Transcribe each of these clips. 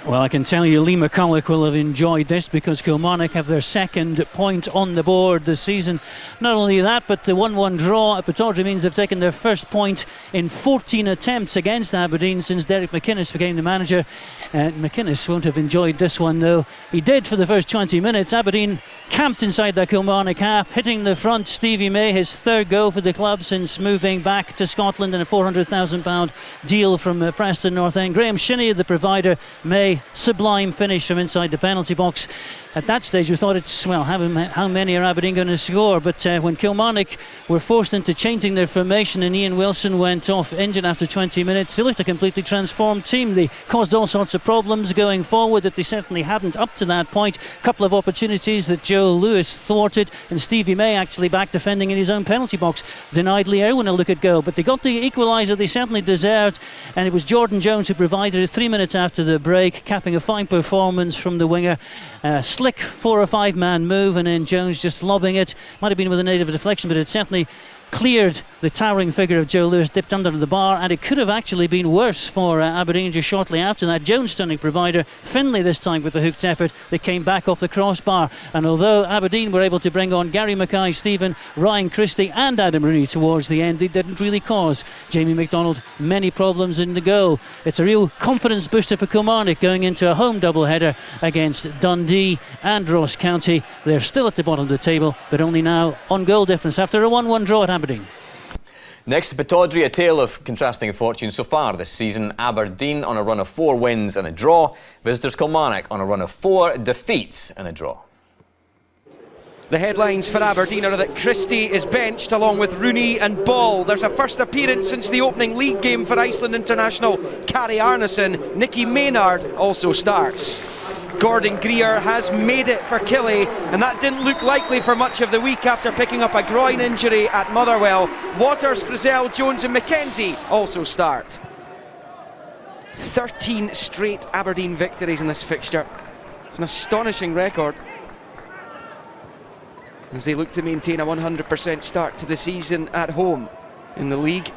Well, I can tell you Lee McCulloch will have enjoyed this, because Kilmarnock have their second point on the board this season. Not only that, but the 1-1 draw at Pittodrie means they've taken their first point in 14 attempts against Aberdeen since Derek McInnes became the manager. McInnes won't have enjoyed this one, though. He did for the first 20 minutes. Aberdeen camped inside the Kilmarnock half, hitting the front. Stevie May, his third goal for the club since moving back to Scotland in a £400,000 deal from Preston North End. Graham Shinney, the provider. May, sublime finish from inside the penalty box. At that stage we thought, it's, well, how many are Aberdeen going to score? But when Kilmarnock were forced into changing their formation and Ian Wilson went off injured after 20 minutes, they looked a completely transformed team. They caused all sorts of problems going forward that they certainly hadn't up to that point. A couple of opportunities that Joe Lewis thwarted, and Stevie May actually back defending in his own penalty box denied Lee Erwin a look at goal. But they got the equaliser they certainly deserved, and it was Jordan Jones who provided it 3 minutes after the break, capping a fine performance from the winger. Slick 4 or 5 man move, and then Jones just lobbing it. Might have been with a native deflection, but it certainly cleared the towering figure of Joe Lewis, dipped under the bar, and it could have actually been worse for Aberdeen just shortly after that. Jones stunning provider, Findlay this time with the hooked effort that came back off the crossbar. And although Aberdeen were able to bring on Gary Mackay-Stephen, Ryan Christie and Adam Rooney towards the end, they didn't really cause Jamie MacDonald many problems in the goal. It's a real confidence booster for Kilmarnock going into a home doubleheader against Dundee and Ross County. They're still at the bottom of the table, but only now on goal difference after a 1-1 draw at Aberdeen. Next to Pittodrie, a tale of contrasting fortunes so far this season. Aberdeen on a run of 4 wins and a draw. Visitors Kilmarnock on a run of 4 defeats and a draw. The headlines for Aberdeen are that Christie is benched along with Rooney and Ball. There's a first appearance since the opening league game for Iceland international Kari Arnason. Nicky Maynard also starts. Gordon Greer has made it for Killie, and that didn't look likely for much of the week after picking up a groin injury at Motherwell. Waters, Frizzell, Jones and McKenzie also start. 13 straight Aberdeen victories in this fixture. It's an astonishing record as they look to maintain a 100% start to the season at home in the league.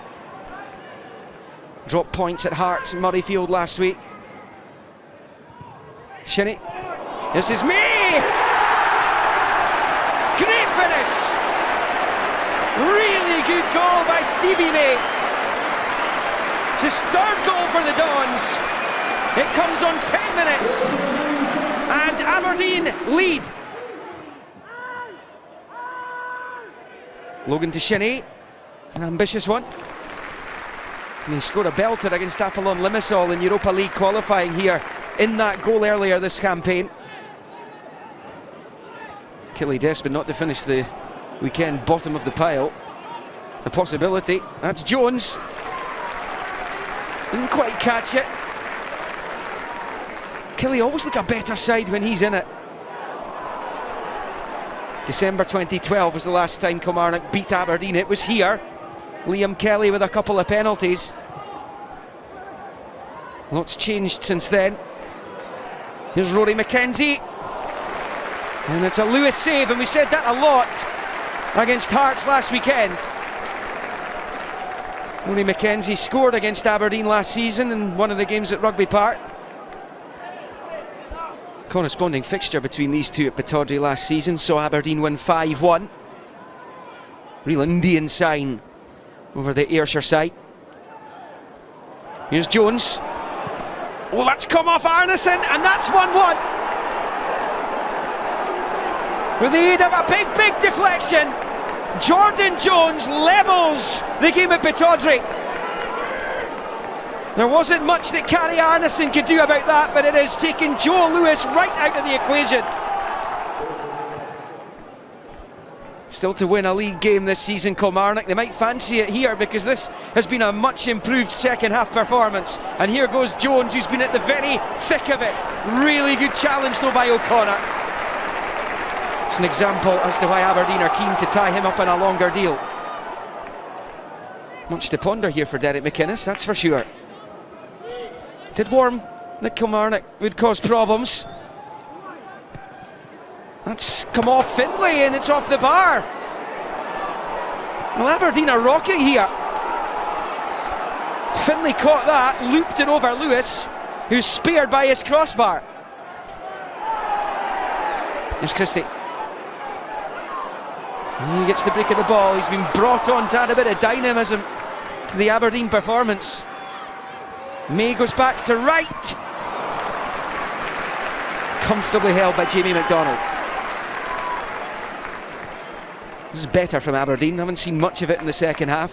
Dropped points at Hearts and Murrayfield last week. Shinney, this is me! Great finish! Really good goal by Stevie May. It's his third goal for the Dons. It comes on 10 minutes, and Aberdeen lead. Logan to Shinney, an ambitious one. And he scored a belter against Apollon Limassol in Europa League qualifying here in that goal earlier this campaign. Killie desperate not to finish the weekend bottom of the pile. It's a possibility. That's Jones. Didn't quite catch it. Killie always look a better side when he's in it. December 2012 was the last time Kilmarnock beat Aberdeen. It was here. Liam Kelly with a couple of penalties. Lots changed since then. Here's Rory McKenzie, and it's a Lewis save, and we said that a lot against Hearts last weekend. Rory McKenzie scored against Aberdeen last season in one of the games at Rugby Park. Corresponding fixture between these two at Pittodrie last season saw Aberdeen win 5-1. Real Indian sign over the Ayrshire side. Here's Jones. Oh, that's come off Arnason, and that's 1-1. With the aid of a big deflection, Jordan Jones levels the game at Pittodrie. There wasn't much that Kari Arnason could do about that, but it has taken Joe Lewis right out of the equation. Still to win a league game this season, Kilmarnock. They might fancy it here because this has been a much improved second half performance. And here goes Jones, who's been at the very thick of it. Really good challenge though by O'Connor. It's an example as to why Aberdeen are keen to tie him up in a longer deal. Much to ponder here for Derek McInnes, that's for sure. Did warn that Kilmarnock would cause problems. That's come off Findlay and it's off the bar. Well, Aberdeen are rocking here. Findlay caught that, looped it over Lewis, who's speared by his crossbar. Here's Christie. He gets the break of the ball. He's been brought on to add a bit of dynamism to the Aberdeen performance. May goes back to right. Comfortably held by Jamie MacDonald. This is better from Aberdeen. Haven't seen much of it in the second half.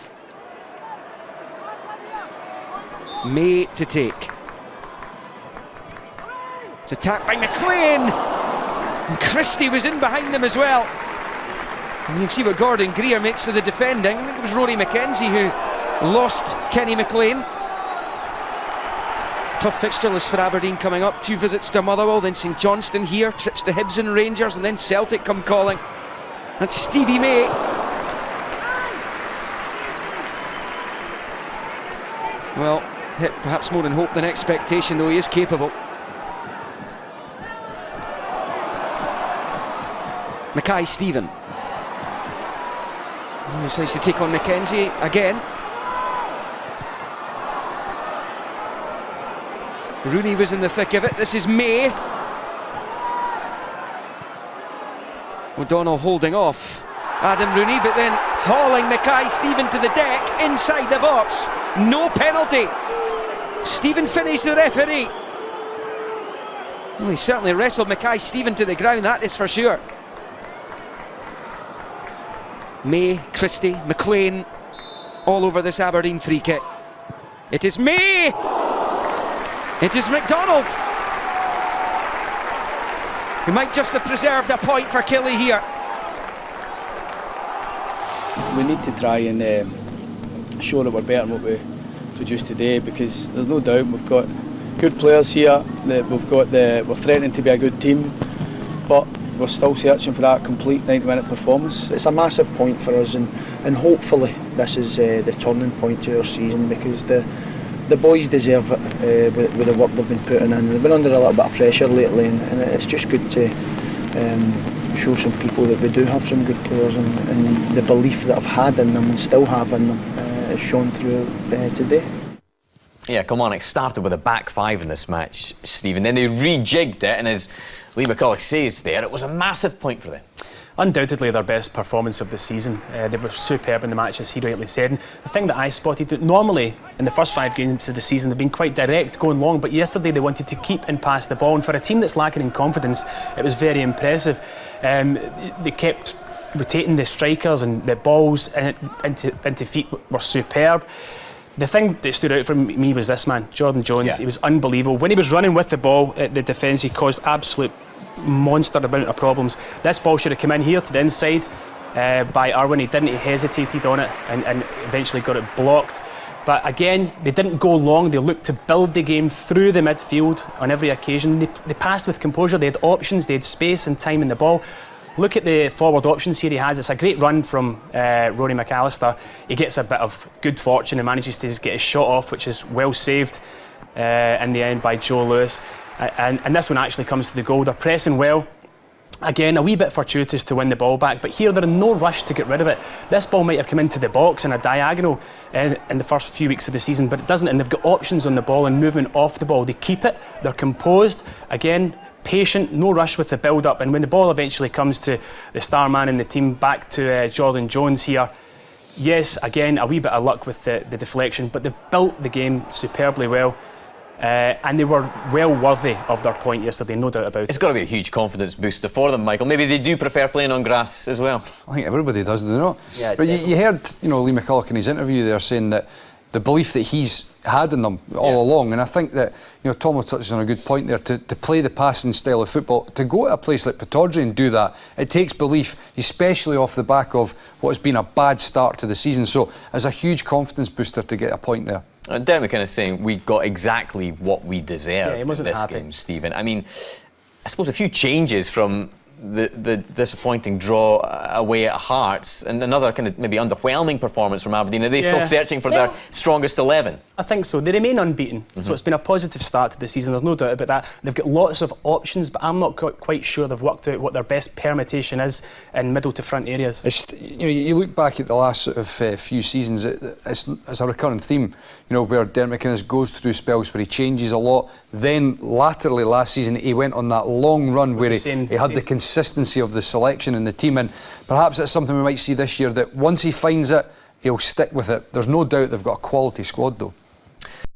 May to take. It's attacked by McLean. And Christie was in behind them as well. And you can see what Gordon Greer makes of the defending. I think it was Rory McKenzie who lost Kenny McLean. Tough fixture list for Aberdeen coming up. 2 visits to Motherwell, then St Johnstone here, trips to Hibs and Rangers, and then Celtic come calling. That's Stevie May. Well, hit perhaps more in hope than expectation, though he is capable. Mackay Stephen. He decides to take on McKenzie again. Rooney was in the thick of it. This is May. O'Donnell holding off Adam Rooney, but then hauling Mackay Stephen to the deck inside the box. No penalty. Stephen Finney's the referee. Well, he certainly wrestled Mackay Stephen to the ground, that is for sure. May, Christie, McLean, all over this Aberdeen free kick. It is May! It is MacDonald! He might just have preserved a point for Killie here. We need to try and show that we're better than what we produced today, because there's no doubt we've got good players here, that we're threatening to be a good team, but we're still searching for that complete 90-minute performance. It's a massive point for us, and hopefully this is the turning point to our season, because the boys deserve it with the work they've been putting in. They've been under a little bit of pressure lately, and it's just good to show some people that we do have some good players, and the belief that I've had in them and still have in them is shown through today. Yeah, Kilmarnock started with a back 5 in this match, Stephen. Then they rejigged it, and as Lee McCulloch says there, it was a massive point for them. Undoubtedly their best performance of the season. They were superb in the match, as he rightly said. And the thing that I spotted, that normally in the first 5 games of the season they've been quite direct, going long, but yesterday they wanted to keep and pass the ball, and for a team that's lacking in confidence, it was very impressive. They kept rotating the strikers, and the balls into feet were superb. The thing that stood out for me was this man, Jordan Jones. Yeah. He was unbelievable. When he was running with the ball at the defence, he caused absolute monster amount of problems. This ball should have come in here to the inside by Erwin. He didn't. He hesitated on it and eventually got it blocked. But again, they didn't go long. They looked to build the game through the midfield on every occasion. They passed with composure. They had options. They had space and time in the ball. Look at the forward options here he has. It's a great run from Rory McAllister. He gets a bit of good fortune and manages to get his shot off, which is well saved in the end by Joe Lewis. And this one actually comes to the goal. They're pressing well. Again, a wee bit fortuitous to win the ball back, but here they're in no rush to get rid of it. This ball might have come into the box in a diagonal in the first few weeks of the season, but it doesn't, and they've got options on the ball and movement off the ball. They keep it, they're composed, again, patient, no rush with the build-up, and when the ball eventually comes to the star man in the team, back to Jordan Jones here, yes, again, a wee bit of luck with the deflection, but they've built the game superbly well. And they were well worthy of their point yesterday, no doubt about it. It's got to be a huge confidence booster for them, Michael. Maybe they do prefer playing on grass as well. I think everybody does, do they not? Yeah, but you heard, Lee McCulloch in his interview there saying that the belief that he's had in them all along, and I think that Tom touches on a good point there, to play the passing style of football, to go to a place like Pittodrie and do that, it takes belief, especially off the back of what has been a bad start to the season. So it's a huge confidence booster to get a point there. Dermot kind of saying we got exactly what we deserved in this game, Stephen. I mean, I suppose a few changes from the disappointing draw away at Hearts and another kind of maybe underwhelming performance from Aberdeen. Are they still searching for their strongest 11? I think so. They remain unbeaten, so it's been a positive start to the season. There's no doubt about that. They've got lots of options, but I'm not quite sure they've worked out what their best permutation is in middle to front areas. You look back at the last sort of few seasons, it's a recurrent theme, where Dermot McKenzie goes through spells where he changes a lot. Then latterly last season he went on that long run where he had the consistency of the selection in the team, and perhaps that's something we might see this year, that once he finds it, he'll stick with it. There's no doubt they've got a quality squad though.